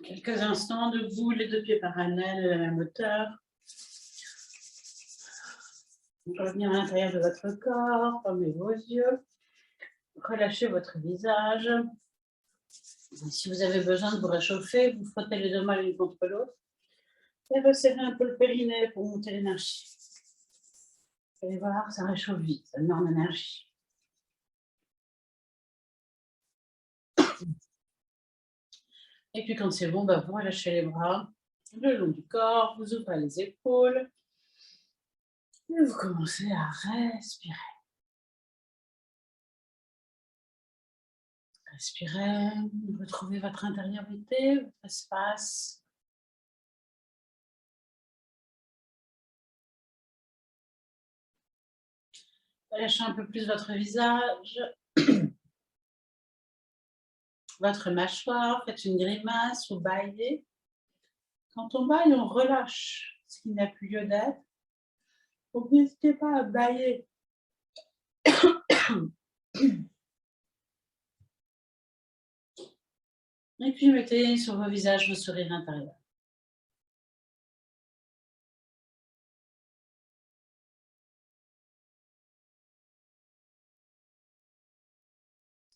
Quelques instants debout, les deux pieds parallèles à la même hauteur. Revenir à l'intérieur de votre corps, fermez vos yeux, relâchez votre visage. Si vous avez besoin de vous réchauffer, vous frottez les deux mains l'une contre l'autre et resserrez un peu le périnée pour monter l'énergie. Vous allez voir, ça réchauffe vite, ça met en énergie. Et puis quand c'est bon, vous relâchez les bras le long du corps, vous ouvrez les épaules et vous commencez à respirer. Respirez, retrouvez votre intériorité, votre espace. Relâchez un peu plus votre visage, votre mâchoire, faites une grimace ou baillez. Quand on baille, on relâche ce qui n'a plus lieu d'être. Donc n'hésitez pas à bailler. Et puis mettez sur vos visages vos sourires intérieurs.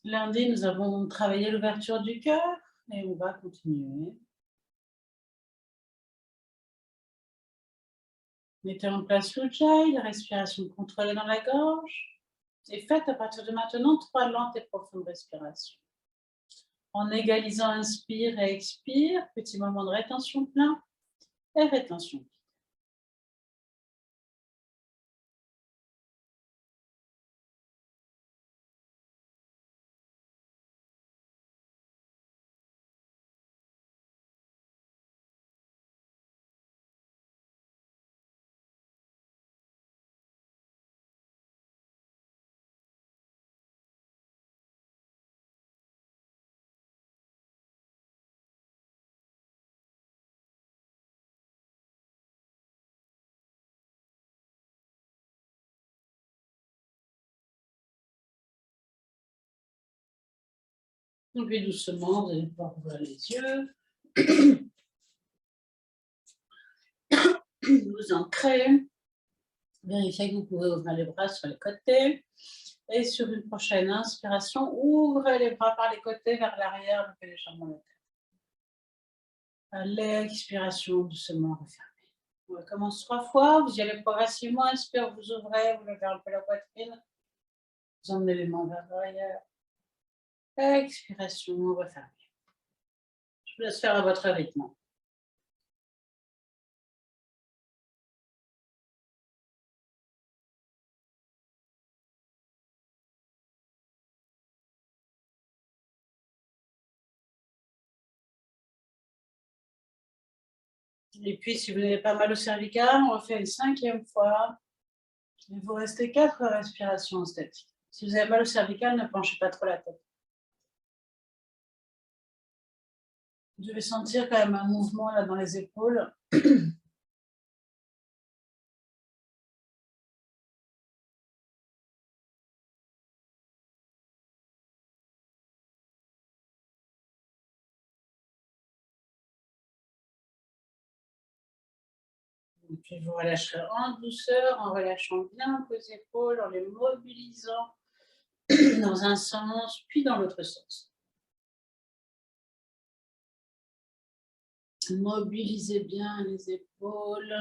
Lundi, nous avons travaillé l'ouverture du cœur et on va continuer. Mettez en place l'Ujjayi, la respiration contrôlée dans la gorge. Et faites à partir de maintenant 3 lentes et profondes respirations. En égalisant inspire et expire, petit moment de rétention plein et rétention. Et puis doucement, vous allez pouvoir ouvrir les yeux. Vous ancrez. Vérifiez que vous pouvez ouvrir les bras sur les côtés. Et sur une prochaine inspiration, ouvrez les bras par les côtés vers l'arrière, levez légèrement la tête. À l'expiration, doucement refermez. On recommence 3 fois. Vous y allez progressivement. Inspire, vous ouvrez, vous levez un peu la poitrine. Vous emmenez les mains vers l'arrière. Expiration, refermez. Je vous laisse faire à votre rythme. Et puis, si vous n'avez pas mal au cervical, on refait une 5e fois. Et vous restez 4 respirations statiques. Si vous avez mal au cervical, ne penchez pas trop la tête. Vous devez sentir quand même un mouvement là dans les épaules. Et puis vous relâcherez en douceur, en relâchant bien vos épaules, en les mobilisant dans un sens, puis dans l'autre sens. Mobilisez bien les épaules.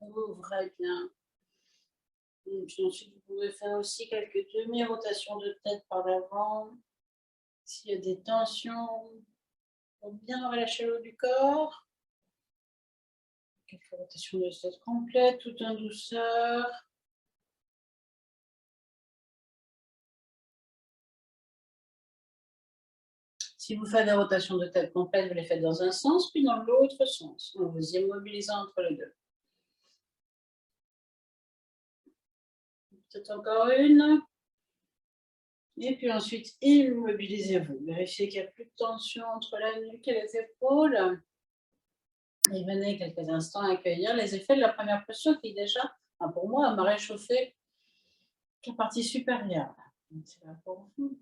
Ouvrez bien. Et puis ensuite, vous pouvez faire aussi quelques demi-rotations de tête par l'avant. S'il y a des tensions, pour bien relâcher le haut du corps. Quelques rotations de tête complètes, tout en douceur. Si vous faites des rotations de tête complètes, vous les faites dans un sens, puis dans l'autre sens, en vous immobilisant entre les deux. Peut-être encore une. Et puis ensuite, immobilisez-vous. Vérifiez qu'il n'y a plus de tension entre la nuque et les épaules. Et venez quelques instants accueillir les effets de la première posture qui déjà, pour moi, m'a réchauffé la partie supérieure. C'est là pour vous.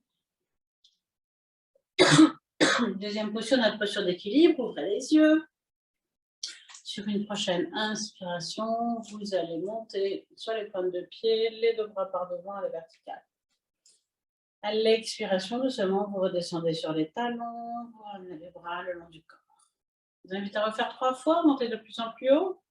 Deuxième posture, notre posture d'équilibre, ouvrez les yeux. Sur une prochaine inspiration, vous allez monter sur les pointes de pied, les deux bras par devant à la verticale. À l'expiration, doucement, vous redescendez sur les talons, vous ramenez les bras le long du corps. Je vous invite à refaire 3 fois, monter de plus en plus haut.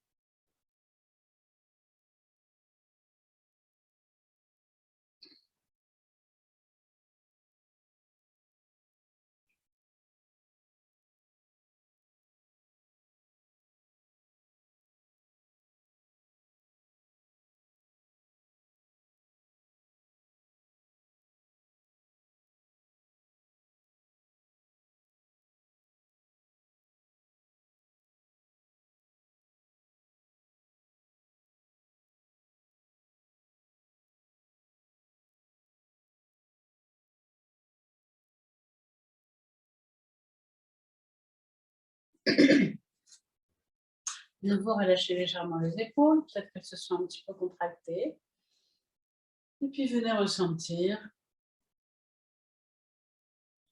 De nouveau, relâchez légèrement les épaules, peut-être qu'elles se sont un petit peu contractées. Et puis, venez ressentir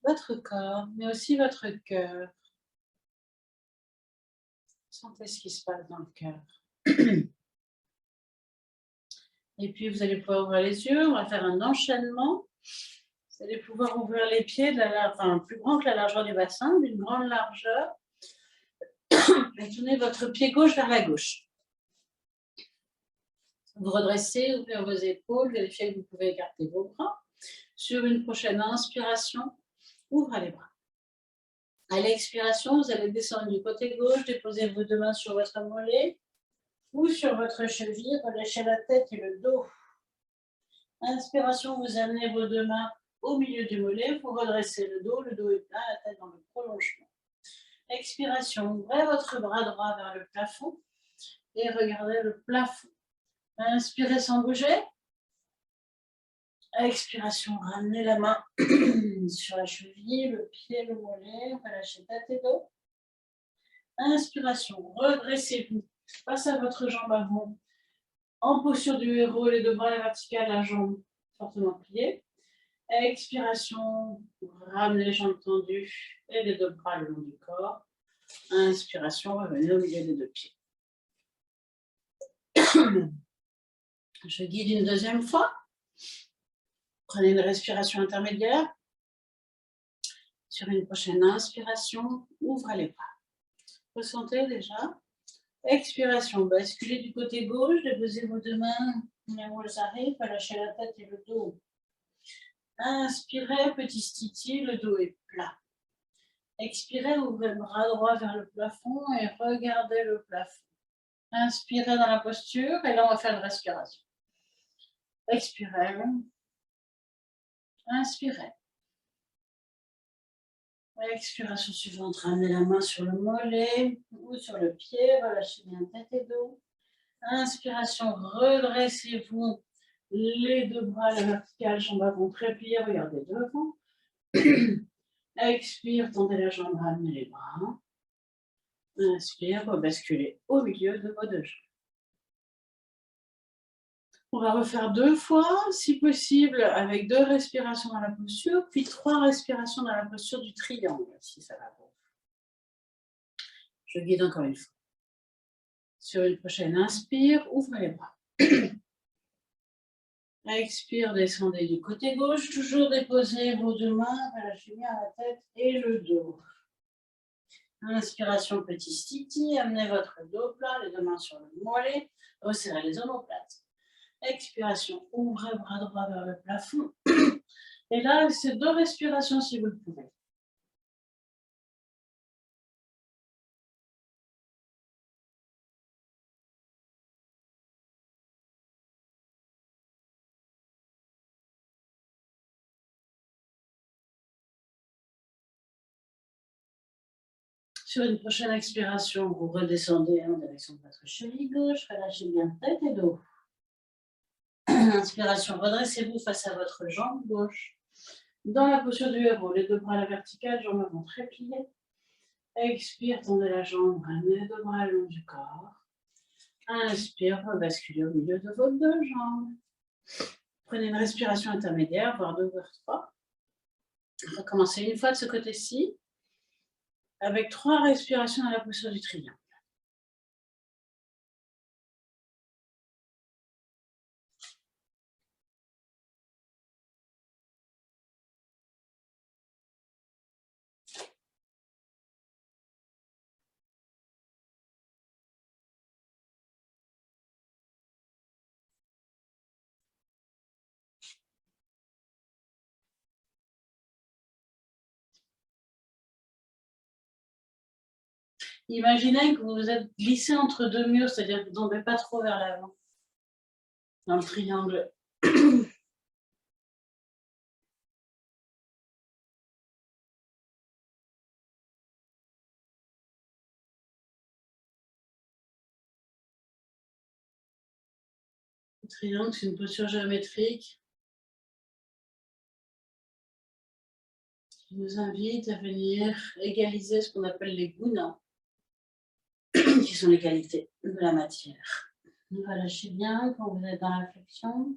votre corps, mais aussi votre cœur. Sentez ce qui se passe dans le cœur. Et puis, vous allez pouvoir ouvrir les yeux. On va faire un enchaînement. Vous allez pouvoir ouvrir les pieds plus grand que la largeur du bassin, d'une grande largeur. Et tournez votre pied gauche vers la gauche. Vous redressez, ouvrez vos épaules, vérifiez que vous pouvez écarter vos bras. Sur une prochaine inspiration, ouvrez les bras. À l'expiration, vous allez descendre du côté gauche, déposez vos deux mains sur votre mollet ou sur votre cheville, relâchez la tête et le dos. Inspiration, vous amenez vos deux mains au milieu du mollet, vous redressez le dos est plat, la tête dans le prolongement. Expiration, ouvrez votre bras droit vers le plafond et regardez le plafond. Inspirez sans bouger. Expiration, ramenez la main sur la cheville, le pied, le mollet, relâchez tête et dos. Inspiration, redressez-vous face à votre jambe avant. En posture du héros, les deux bras à la verticale, la jambe fortement pliée. Expiration, ramenez les jambes tendues et les deux bras le long du corps. Inspiration, revenez au milieu des deux pieds. Je guide une deuxième fois. Prenez une respiration intermédiaire. Sur une prochaine inspiration, ouvrez les bras. Ressentez déjà. Expiration, basculez du côté gauche, déposez vos deux mains, les roues arrivent, relâchez la tête et le dos. Inspirez, petit stiti, le dos est plat. Expirez, ouvrez le bras droit vers le plafond et regardez le plafond. Inspirez dans la posture et là on va faire une respiration. Expirez. Inspirez. Expiration suivante, ramenez la main sur le mollet ou sur le pied, relâchez bien tête et dos. Inspiration, redressez-vous, les deux bras à la verticale, jambes avant très pliées, regardez devant. Expire, tendez la jambe, ramenez les bras. Inspire, basculez au milieu de vos deux jambes. On va refaire 2 fois, si possible, avec 2 respirations dans la posture, puis 3 respirations dans la posture du triangle, si ça va pour vous. Je guide encore une fois. Sur une prochaine inspire, ouvrez les bras. Expire, descendez du côté gauche, toujours déposez vos deux mains, relâchez bien la tête et le dos. Inspiration, petit stiti, amenez votre dos plat, les deux mains sur le mollet, resserrez les omoplates. Expiration, ouvrez bras droit vers le plafond. Et là, c'est 2 respirations si vous le pouvez. Sur une prochaine expiration, vous redescendez en direction de votre cheville gauche, relâchez bien tête et dos. Inspiration, redressez-vous face à votre jambe gauche. Dans la posture du héros, les deux bras à la verticale, jambes avant très pliées. Expire, tendez la jambe, ramenez les deux bras le long du corps. Inspire, basculez au milieu de vos deux jambes. Prenez une respiration intermédiaire, voire 2 voire 3. On va commencer une fois de ce côté-ci. avec 3 respirations dans la posture du triangle. Imaginez que vous vous êtes glissé entre 2 murs, c'est-à-dire que vous ne tombez pas trop vers l'avant, dans le triangle. Le triangle, c'est une posture géométrique qui nous invite à venir égaliser ce qu'on appelle les gunas, qui sont les qualités de la matière. Relâchez bien quand vous êtes dans la flexion.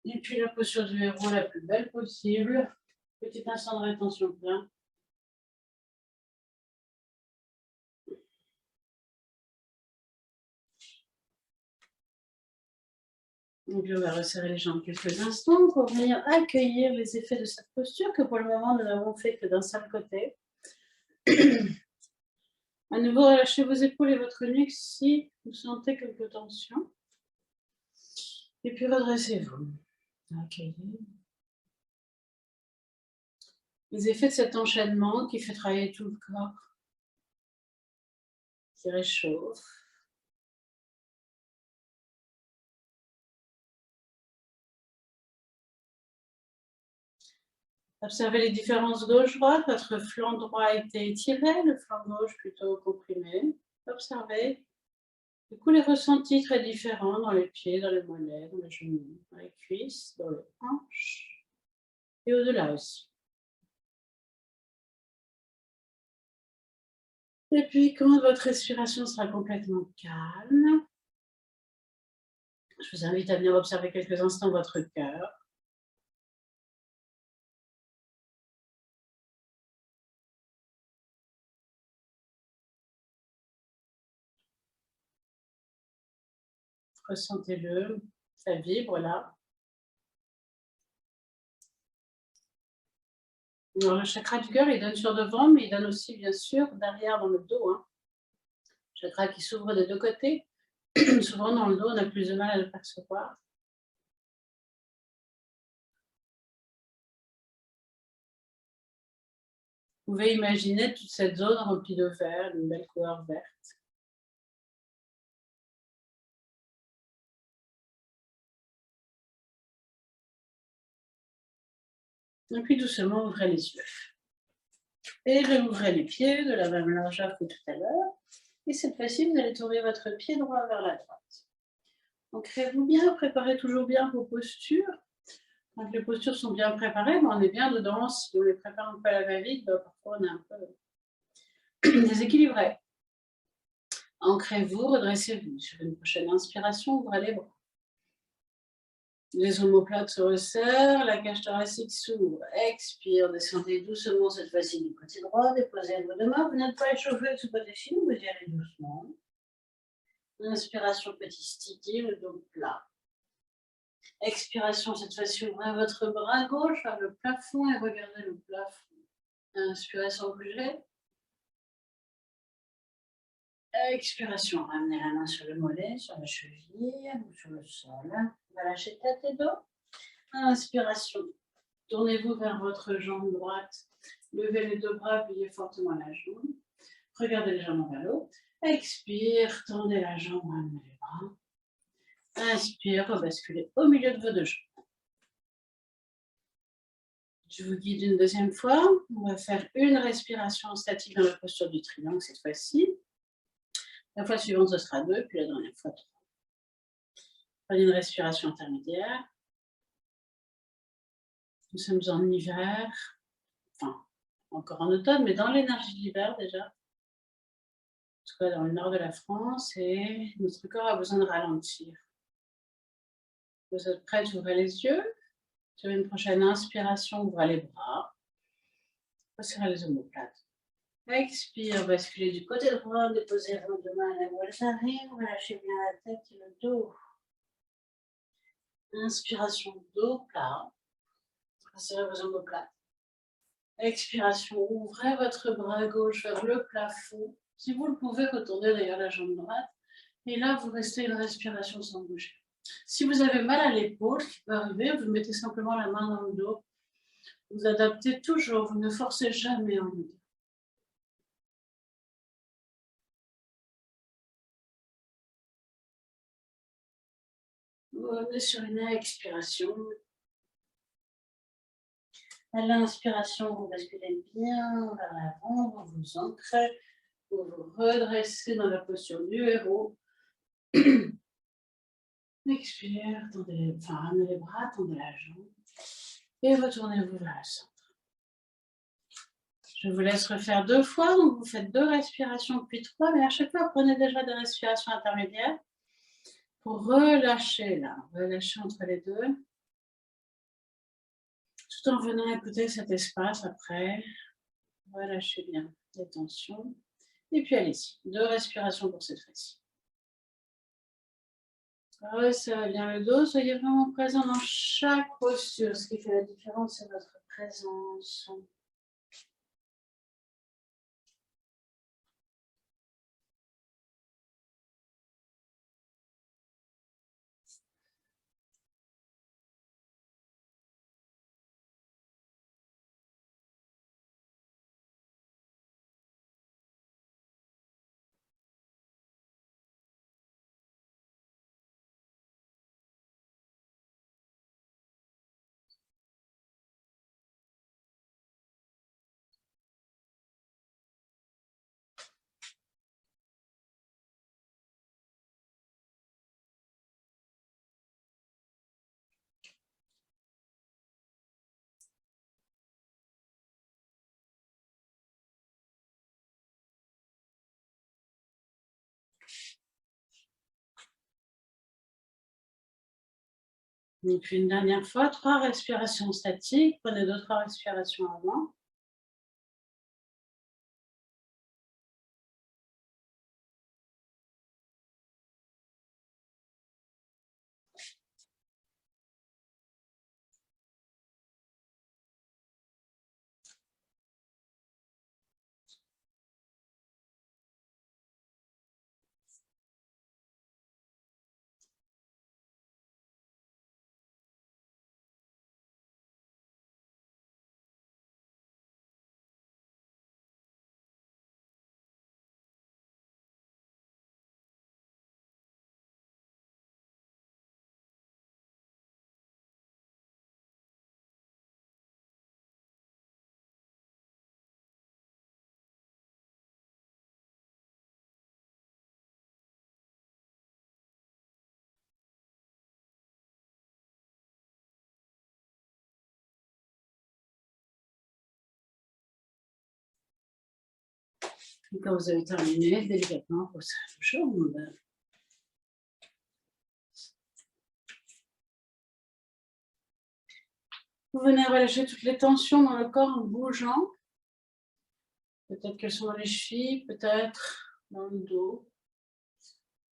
Et puis la posture du héros la plus belle possible. Petit instant de rétention plein. Donc on va resserrer les jambes quelques instants pour venir accueillir les effets de cette posture que pour le moment nous n'avons fait que d'un seul côté. À nouveau, relâchez vos épaules et votre nuque si vous sentez quelques tensions. Et puis redressez-vous. Accueillez les effets de cet enchaînement qui fait travailler tout le corps, qui réchauffe. Observez les différences gauche-droite. Votre flanc droit a été étiré, le flanc gauche plutôt comprimé. Observez. Du coup, les ressentis très différents dans les pieds, dans les mollets, dans les genoux, dans les cuisses, dans les hanches et au-delà aussi. Et puis, quand votre respiration sera complètement calme, je vous invite à venir observer quelques instants votre cœur. Ressentez-le, ça vibre là. Alors, le chakra du cœur, il donne sur devant, mais il donne aussi, bien sûr, derrière dans le dos. Chakra qui s'ouvre des deux côtés. Souvent, dans le dos, on a plus de mal à le percevoir. Vous pouvez imaginer toute cette zone remplie de vert, d'une belle couleur verte. Et puis doucement, ouvrez les yeux. Et réouvrez les pieds de la même largeur que tout à l'heure. Et cette fois-ci, vous allez tourner votre pied droit vers la droite. Ancrez-vous bien, préparez toujours bien vos postures. Quand les postures sont bien préparées, on est bien dedans. Si on les prépare un peu à la va-vite, parfois on est un peu déséquilibré. Ancrez-vous, redressez-vous. Sur une prochaine inspiration, ouvrez les bras. Les omoplates se resserrent, la cage thoracique s'ouvre. Expire, descendez doucement cette fois-ci du côté droit, déposez vos deux mains. Vous n'êtes pas échauffé de ce côté-ci, vous y allez doucement. Inspiration, petit sticky, le dos plat. Expiration, cette fois-ci, ouvrez votre bras gauche vers le plafond et regardez le plafond. Inspiration, bougez. Expiration, ramenez la main sur le mollet, sur la cheville ou sur le sol. On va lâcher tête et dos. Inspiration, tournez-vous vers votre jambe droite. Levez les deux bras, pliez fortement la jambe. Regardez légèrement vers l'eau. Expire, tendez la jambe, ramenez les bras. Inspire, rebasculez au milieu de vos deux jambes. Je vous guide une deuxième fois. On va faire une respiration statique dans la posture du triangle cette fois-ci. La fois suivante, ce sera 2, puis la dernière fois 3. Prenez une respiration intermédiaire. Nous sommes en hiver, enfin, encore en automne, mais dans l'énergie de l'hiver déjà. En tout cas, dans le nord de la France, et notre corps a besoin de ralentir. Vous êtes prêts, ouvrez les yeux. Sur une prochaine inspiration, ouvrez les bras. Resserrez les omoplates. Expire, basculez du côté droit, déposez vos deux mains à la voisine, relâchez bien la tête et le dos. Inspiration, dos plat. Resserrez vos omoplates. Expiration, ouvrez votre bras gauche vers le plafond. Si vous le pouvez, retournez d'ailleurs la jambe droite. Et là, vous restez une respiration sans bouger. Si vous avez mal à l'épaule, ce qui peut arriver, vous mettez simplement la main dans le dos. Vous adaptez toujours, vous ne forcez jamais en mouvement. On est sur une expiration. À l'inspiration, vous basculez bien vers l'avant, vous vous ancrez, vous vous redressez dans la posture du héros. Expire, ramenez les bras, tendez la jambe et retournez-vous vers le centre. Je vous laisse refaire 2 fois, donc vous faites 2 respirations puis 3, mais à chaque fois, prenez déjà des respirations intermédiaires pour relâcher là, relâcher entre les deux, tout en venant écouter cet espace après. Relâchez bien les tensions. Et puis allez-y, 2 respirations pour cette fois-ci. Resserrez bien le dos, soyez vraiment présent dans chaque posture. Ce qui fait la différence, c'est votre présence. Et puis une dernière fois, 3 respirations statiques. Prenez 2-3 respirations avant. Et quand vous avez terminé, délicatement, vous serrez vos jambes. Vous venez relâcher toutes les tensions dans le corps en bougeant. Peut-être qu'elles sont dans les chevilles, peut-être dans le dos,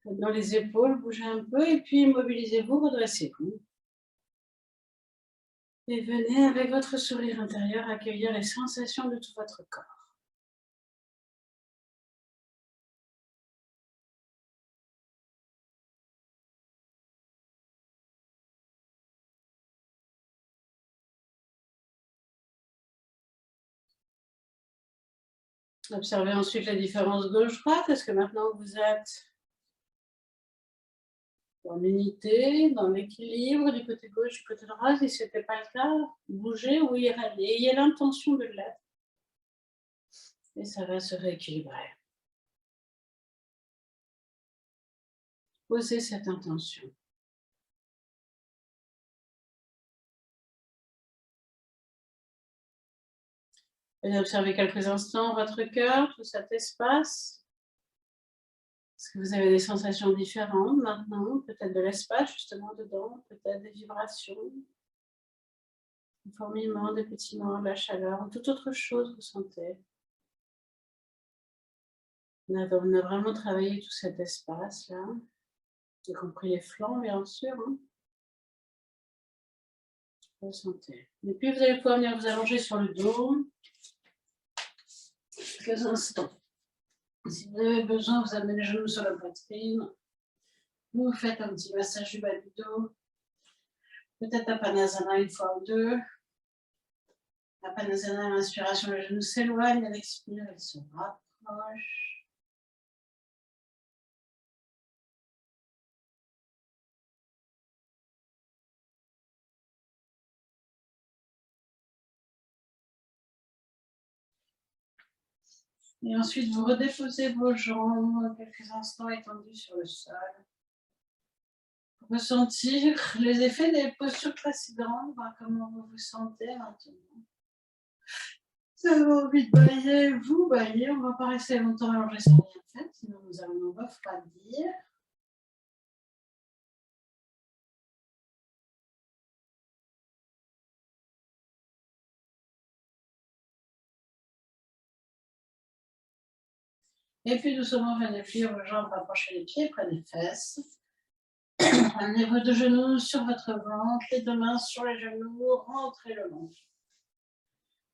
dans les épaules. Bougez un peu et puis mobilisez-vous, redressez-vous. Et venez avec votre sourire intérieur accueillir les sensations de tout votre corps. Observez ensuite la différence gauche-droite. Est-ce que maintenant vous êtes dans l'unité, dans l'équilibre du côté gauche, du côté droit? Si ce n'était pas le cas, bougez ou irradiez. Ayez l'intention de l'être. Et ça va se rééquilibrer. Posez cette intention. Venez observer quelques instants votre cœur, tout cet espace. Est-ce que vous avez des sensations différentes maintenant? Peut-être de l'espace justement dedans, peut-être des vibrations. des fourmillements, des pétillements, de la chaleur, ou toute autre chose que vous sentez. On a vraiment travaillé tout cet espace-là, y compris les flancs, bien sûr. Hein. Ressentez. Et puis, vous allez pouvoir venir vous allonger sur le dos. Quelques instants. Si vous avez besoin, vous amenez les genoux sur la poitrine. Vous faites un petit massage du bas du dos. Peut-être un Panasana une fois ou deux. La Panasana, à l'inspiration, les genoux s'éloignent. À l'expire, ils se rapprochent. Et ensuite, vous redéposez vos jambes quelques instants étendues sur le sol. Ressentir les effets des postures précédentes, voir comment vous vous sentez maintenant. Si vous avez envie de bailler, vous baillez. On ne va pas rester longtemps allongé sans rien faire, sinon nous allons nous refroidir. Et puis doucement, venez plier vos jambes, rapprochez les pieds près des fesses. Amenez vos deux genoux sur votre ventre, les deux mains sur les genoux, rentrez le long.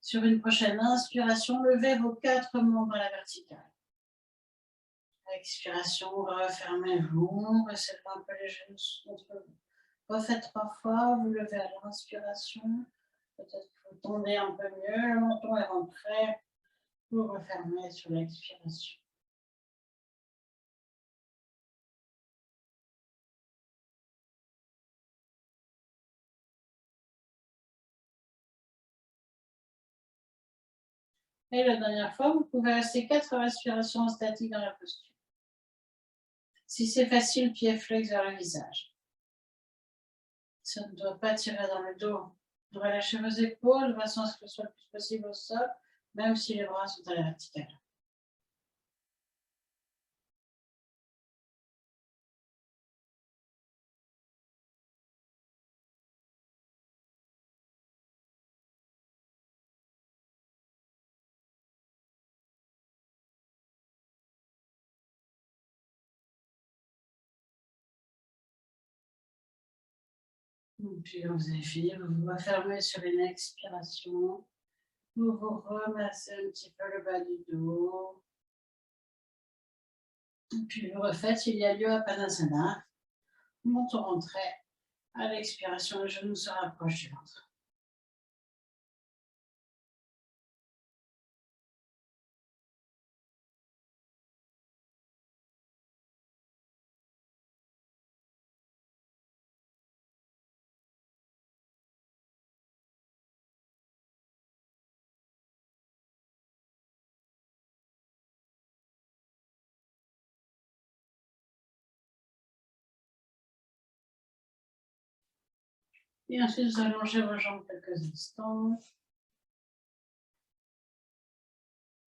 Sur une prochaine inspiration, levez vos quatre membres à la verticale. À l'expiration, refermez-vous, resserrez un peu les genoux contre vous. Refaites 3 fois, vous levez à l'inspiration. Peut-être que vous tendez un peu mieux, le menton est rentré. Vous refermez sur l'expiration. Et la dernière fois, vous pouvez rester 4 respirations statiques dans la posture. Si c'est facile, pied flex vers le visage. Ça ne doit pas tirer dans le dos. Vous relâchez vos épaules de façon à ce que ce soit le plus possible au sol, même si les bras sont à la verticale. Puis quand vous avez fini, vous vous refermez sur une expiration. Vous vous remassez un petit peu le bas du dos. Puis vous refaites, il y a lieu à Panasana. Menton rentré. À l'expiration, le genou se rapproche du ventre. Et ensuite, vous allongez vos jambes quelques instants.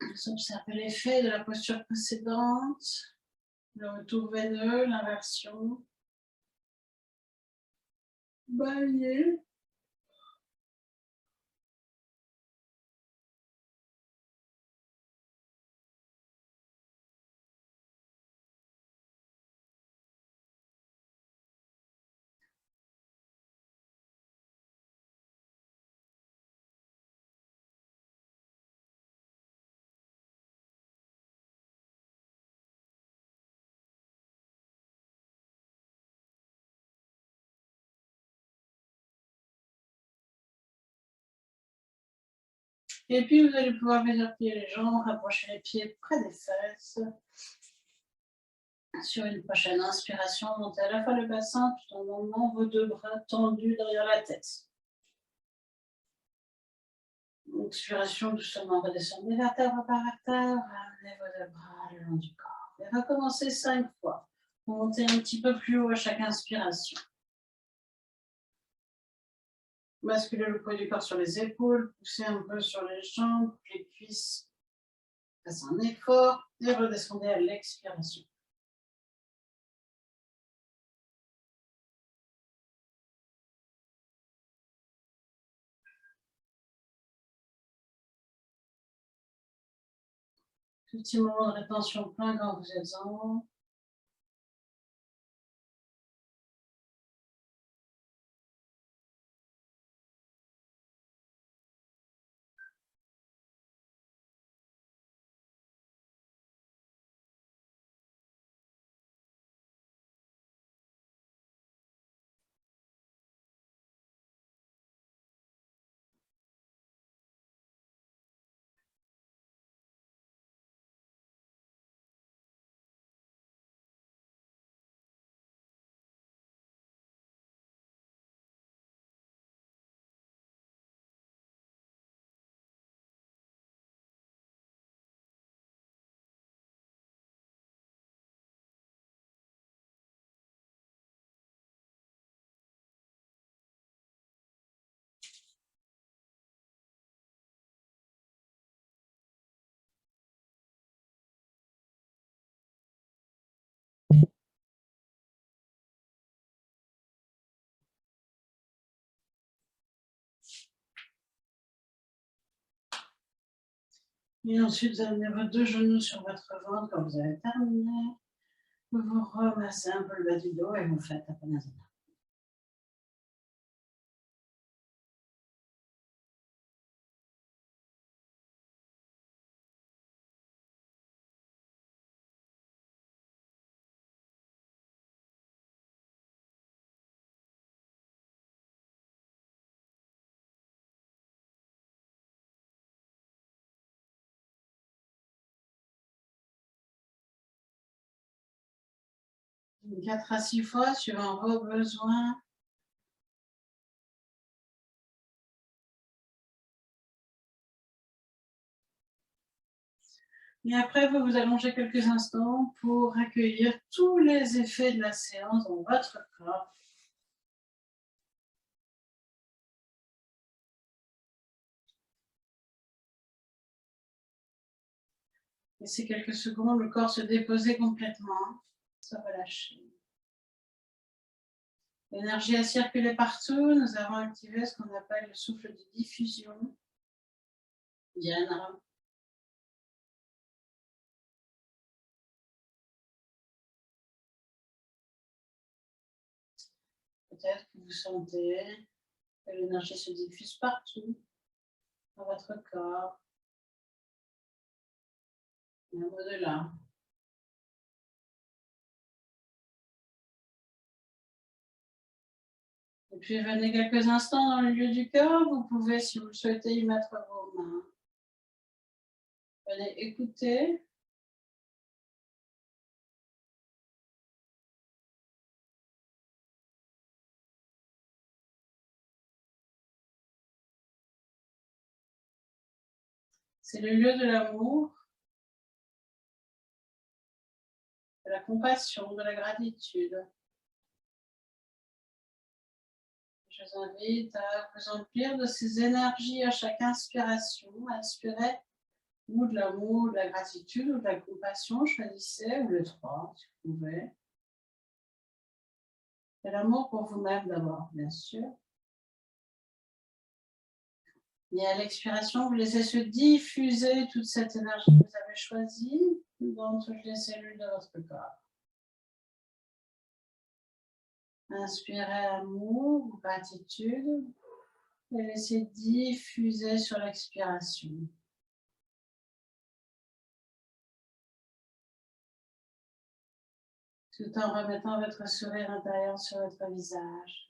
Vous observez l'effet de la posture précédente, le retour veineux, l'inversion. Baillez. Et puis, vous allez pouvoir venir plier les jambes, rapprocher les pieds près des fesses. Sur une prochaine inspiration, montez à la fois le bassin tout en emmenant vos deux bras tendus derrière la tête. Expiration, doucement, redescendez vertèbre par vertèbre, ramenez vos deux bras le long du corps. Et recommencez 5 fois. Montez un petit peu plus haut à chaque inspiration. Basculez le poids du corps sur les épaules, poussez un peu sur les jambes, les cuisses. Faites un effort et redescendez à l'expiration. Petit moment de rétention plein quand vous êtes en haut. Et ensuite, vous amenez vos deux genoux sur votre ventre quand vous avez terminé. Vous vous remassez un peu le bas du dos et vous faites Apanasana. Donc, 4 à 6 fois suivant vos besoins. Et après, vous vous allongez quelques instants pour accueillir tous les effets de la séance dans votre corps. Laissez quelques secondes le corps se déposer complètement, se relâcher. L'énergie a circulé partout. Nous avons activé ce qu'on appelle le souffle de diffusion. Diana. Peut-être que vous sentez que l'énergie se diffuse partout dans votre corps, même au-delà. Et puis venez quelques instants dans le lieu du cœur. Vous pouvez, si vous le souhaitez, y mettre vos mains. Venez écouter. C'est le lieu de l'amour, de la compassion, de la gratitude. Je vous invite à vous emplir de ces énergies à chaque inspiration. Inspirez ou de l'amour, de la gratitude ou de la compassion. Choisissez, ou les trois, si vous pouvez. Et l'amour pour vous-même d'abord, bien sûr. Et à l'expiration, vous laissez se diffuser toute cette énergie que vous avez choisie dans toutes les cellules de votre corps. Inspirez amour ou gratitude et laissez diffuser sur l'expiration. Tout en remettant votre sourire intérieur sur votre visage.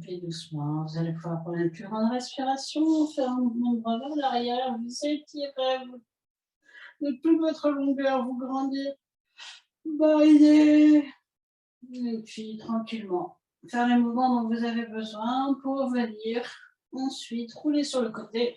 Puis doucement, vous allez pouvoir prendre une plus grande respiration, faire un mouvement de bras vers l'arrière, vous étirez de toute votre longueur, vous grandir, bailler, et puis tranquillement, faire les mouvements dont vous avez besoin pour venir ensuite rouler sur le côté